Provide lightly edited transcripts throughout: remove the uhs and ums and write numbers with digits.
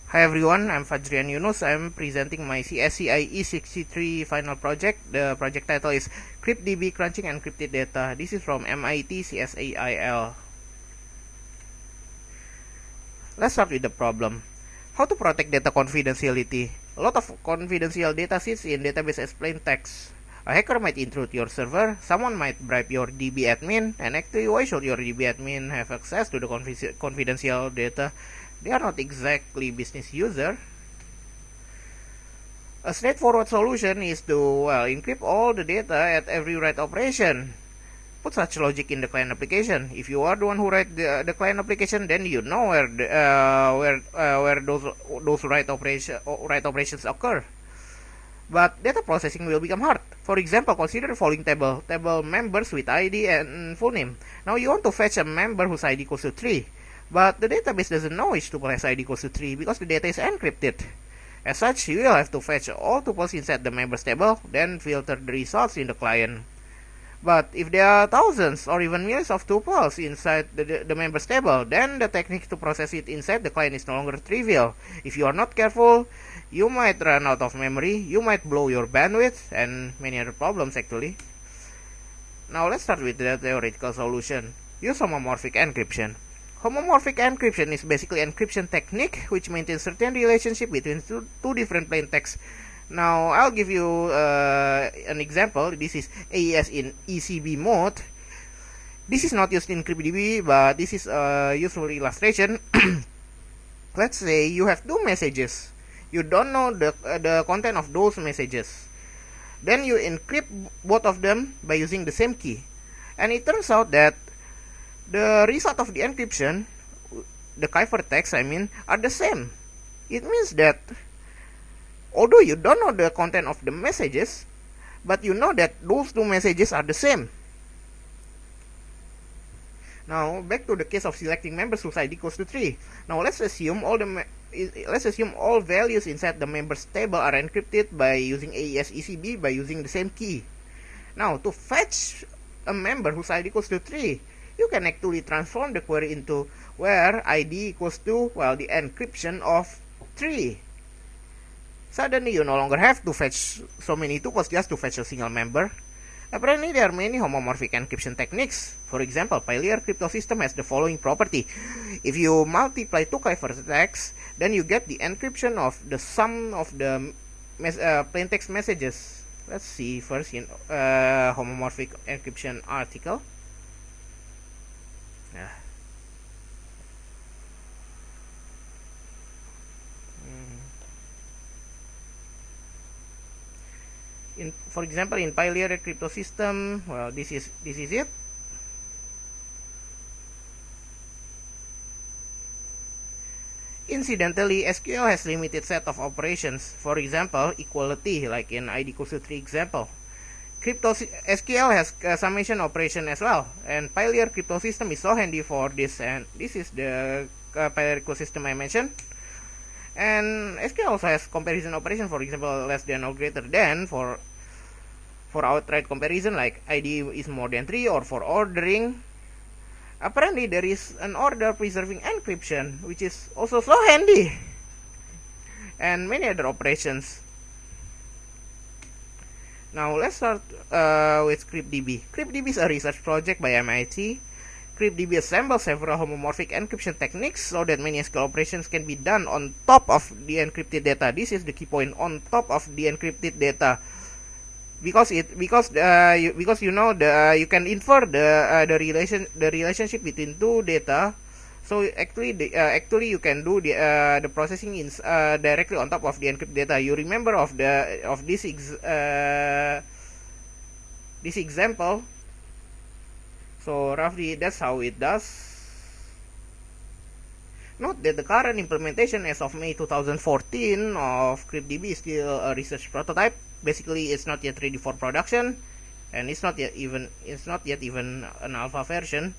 Hi everyone, I'm Fajrian Yunus. I'm presenting my CSCI E63 final project. The project title is CryptDB Crunching Encrypted Data. This is from MIT CSAIL. Let's start with the problem. How to protect data confidentiality? A lot of confidential data sits in database as plain text. A hacker might intrude your server, someone might bribe your DB admin, and actually why should your DB admin have access to the confidential data? They are not exactly business user. A straightforward solution is to encrypt all the data at every write operation. Put such logic in the client application. If you are the one who write the client application, then you know where those write operations occur. But data processing will become hard. For example, consider the following table members with ID and full name. Now you want to fetch a member whose ID equals to 3. But the database doesn't know which tuple has ID equals to 3 because the data is encrypted. As such, you will have to fetch all tuples inside the members table, then filter the results in the client. But if there are thousands or even millions of tuples inside the members table, then the technique to process it inside the client is no longer trivial. If you are not careful, you might run out of memory, you might blow your bandwidth, and many other problems actually. Now let's start with the theoretical solution. Use homomorphic encryption. Homomorphic encryption is basically encryption technique which maintains certain relationship between two different plain text. Now I'll give you an example. This is AES in ECB mode. This is not used in CryptDB, but this is a useful illustration. Let's say you have two messages. You don't know the content of those messages. Then you encrypt both of them by using the same key. And it turns out that the result of the encryption, the ciphertext are the same. It means that although you don't know the content of the messages, but you know that those two messages are the same. Now back to the case of selecting members whose ID equals to 3. Now let's assume all values inside the members table are encrypted by using AES ECB by using the same key. Now to fetch a member whose ID equals to 3, you can actually transform the query into where ID equals to, the encryption of 3. Suddenly you no longer have to fetch so many tuples just to fetch a single member. Apparently there are many homomorphic encryption techniques. For example, Pylea crypto system has the following property. If you multiply two ciphertexts, then you get the encryption of the sum of the plain text messages. Let's see first in homomorphic encryption article. For example, in Pylea crypto system, this is it. Incidentally, SQL has limited set of operations. For example, equality, like in ID equals to 3 example. SQL has a summation operation as well, and Pylea crypto system is so handy for this. And this is the Pylea ecosystem I mentioned. And SQL also has comparison operation, for example, less than or greater than for outright comparison, like ID is more than 3, or for ordering. Apparently there is an order preserving encryption, which is also so handy, and many other operations. Now let's start with CryptDB. CryptDB is a research project by MIT. CryptDB assembles several homomorphic encryption techniques so that many SQL operations can be done on top of the encrypted data. This is the key point: on top of the encrypted data, because you can infer the relationship between two data. So actually you can do the processing directly on top of the encrypted data. You remember of this example. So roughly that's how it does. Note that the current implementation as of May 2014 of CryptDB is still a research prototype. Basically, it's not yet ready for production, and it's not yet even an alpha version.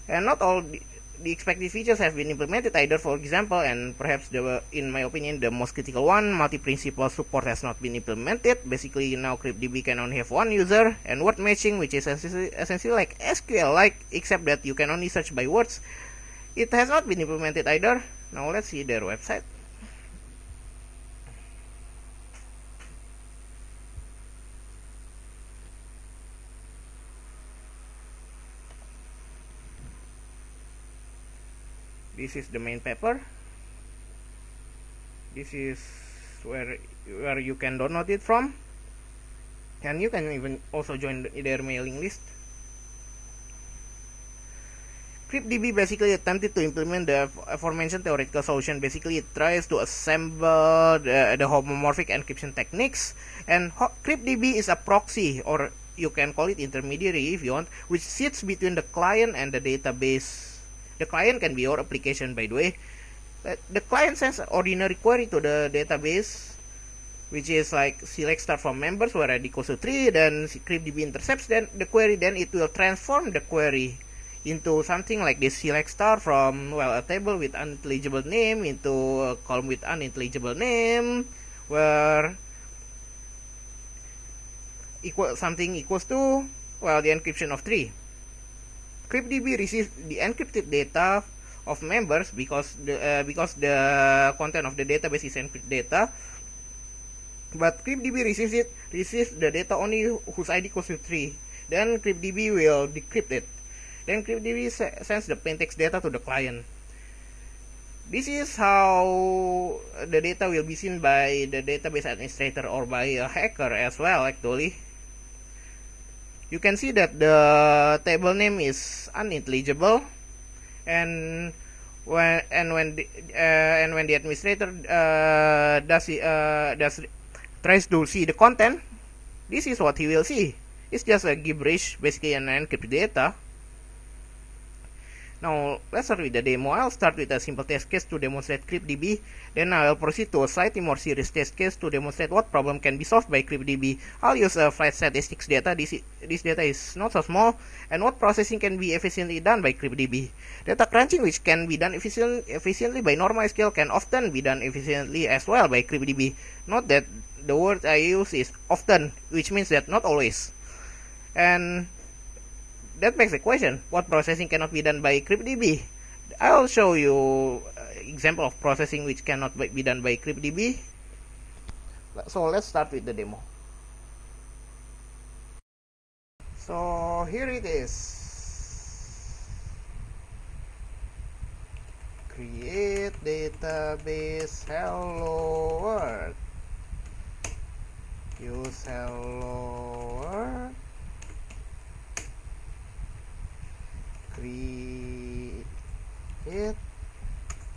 And not all the expected features have been implemented either. For example, and perhaps in my opinion the most critical one, multi-principal support has not been implemented. Basically now CryptDB can only have one user, and word matching, which is essentially like SQL like, except that you can only search by words, it has not been implemented either. Now let's see their website. This is the main paper. This is where you can download it from, and you can even also join their mailing list. CryptDB basically attempted to implement the aforementioned theoretical solution. Basically, it tries to assemble the homomorphic encryption techniques, and CryptDB is a proxy, or you can call it intermediary if you want, which sits between the client and the database. The client can be your application, by the way. The client sends an ordinary query to the database, which is like select star from members where ID equals to 3, then CryptDB intercepts then the query, then it will transform the query into something like this: select star from, well, a table with unintelligible name into a column with unintelligible name, where something equals to, well, the encryption of 3. CryptDB receives the encrypted data of members because the content of the database is encrypted data, but CryptDB receives the data only whose ID equals to 3. Then CryptDB will decrypt it. Then CryptDB sends the plaintext data to the client. This is how the data will be seen by the database administrator or by a hacker as well, actually. You can see that the table name is unintelligible, and when the administrator tries to see the content, this is what he will see. It's just a gibberish, basically an encrypted data. Now let's start with the demo. I'll start with a simple test case to demonstrate CryptDB. Then I'll proceed to a slightly more serious test case to demonstrate what problem can be solved by CryptDB. I'll use a flight statistics data. This data is not so small, and what processing can be efficiently done by CryptDB. Data crunching, which can be done efficiently by NormalSQL, can often be done efficiently as well by CryptDB. Note that the word I use is often, which means that not always. And that makes the question, what processing cannot be done by CryptDB? I'll show you example of processing which cannot be done by CryptDB. So let's start with the demo. So here it is. Create database hello world. Use hello world. Create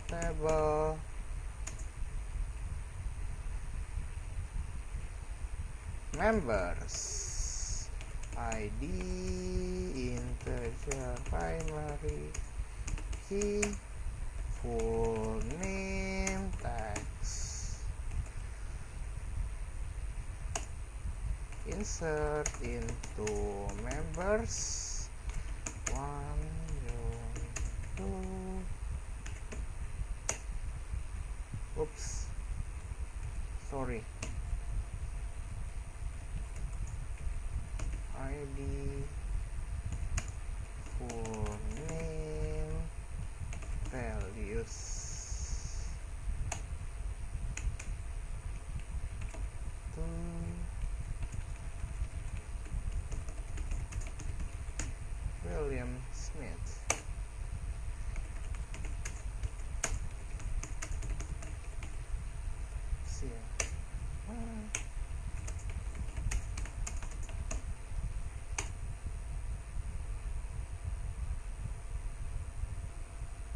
table members, ID, integer, primary key, full name, text. Insert into members. 1, 2. Oops. Sorry. ID, full name, values. William Smith.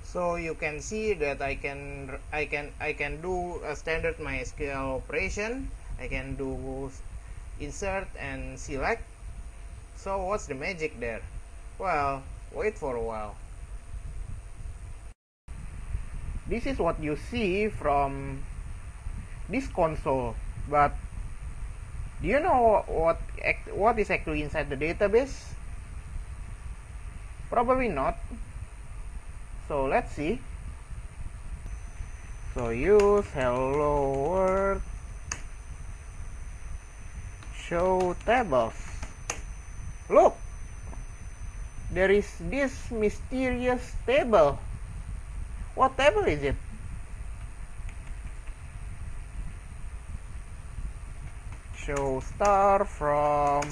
So you can see that I can do a standard MySQL operation. I can do insert and select. So what's the magic there? Well, wait for a while. This is what you see from this console, but do you know what is actually inside the database? Probably not. So let's see. So use hello world show tables. Look, there is this mysterious table. What table is it? show star from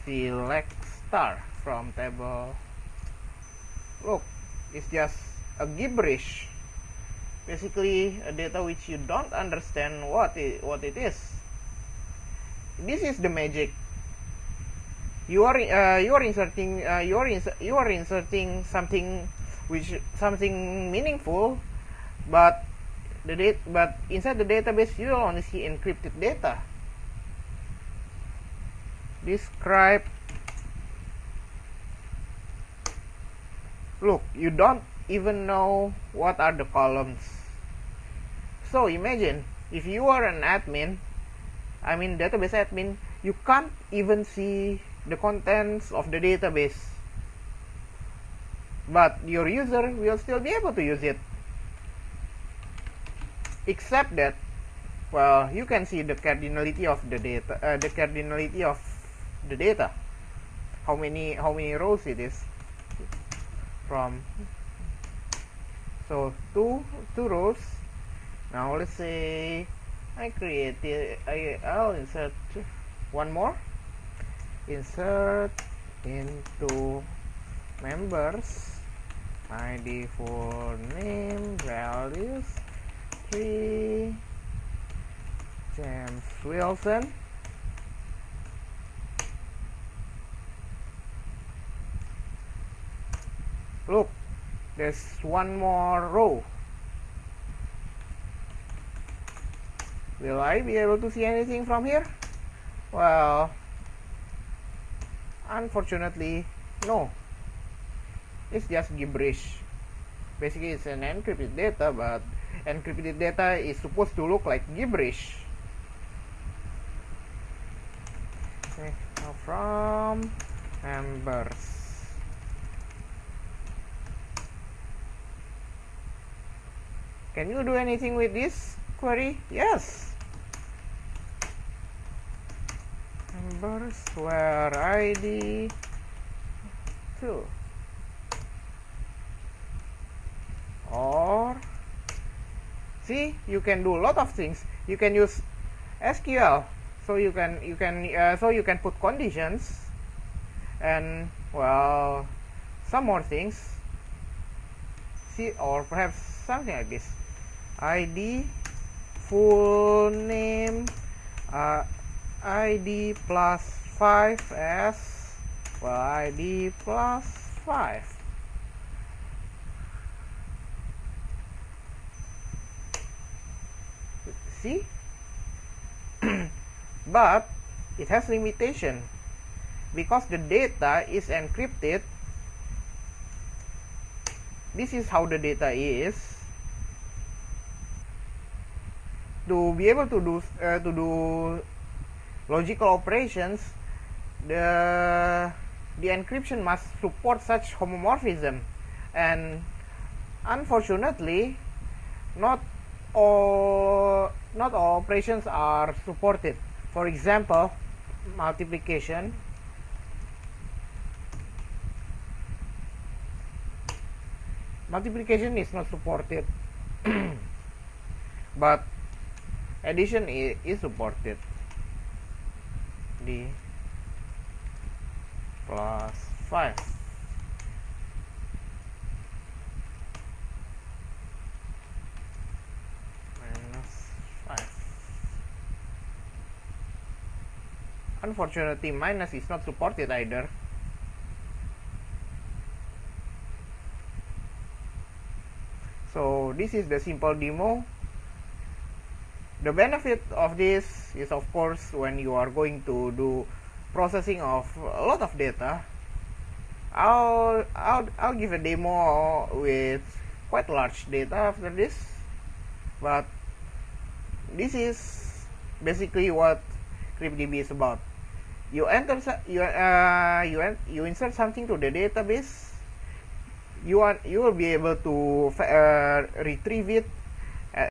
select star from table. Look, it's just a gibberish. Basically, a data which you don't understand what it is. This is the magic. You are inserting something meaningful, but inside the database you will only see encrypted data. Describe. Look, you don't even know what are the columns. So imagine if you are an admin, I mean database admin, you can't even see the contents of the database, but your user will still be able to use it, except that, well, you can see the cardinality of the data, how many rows it is from. So two rows. Now let's say I'll insert one more. Insert into members ID for name values 3 James Wilson. Look, there's one more row. Will I be able to see anything from here? Well, unfortunately, no. It's just gibberish. Basically, it's an encrypted data, but encrypted data is supposed to look like gibberish. Okay, now from members. Can you do anything with this query? Yes. Members where ID 2, or see, you can do a lot of things. You can use SQL, so you can put conditions, and well, some more things. See, or perhaps something like this: ID, full name, ID plus 5 as well, ID plus 5. See? But it has limitation because the data is encrypted. This is how the data is. To be able to do logical operations, the encryption must support such homomorphism, and unfortunately, not all operations are supported. For example, multiplication. Multiplication is not supported, but addition is supported. D plus 5. Minus 5. Unfortunately, minus is not supported either. So this is the simple demo. The benefit of this is, of course, when you are going to do processing of a lot of data. I'll give a demo with quite large data after this, but this is basically what CryptDB is about. You insert something to the database. You will be able to retrieve it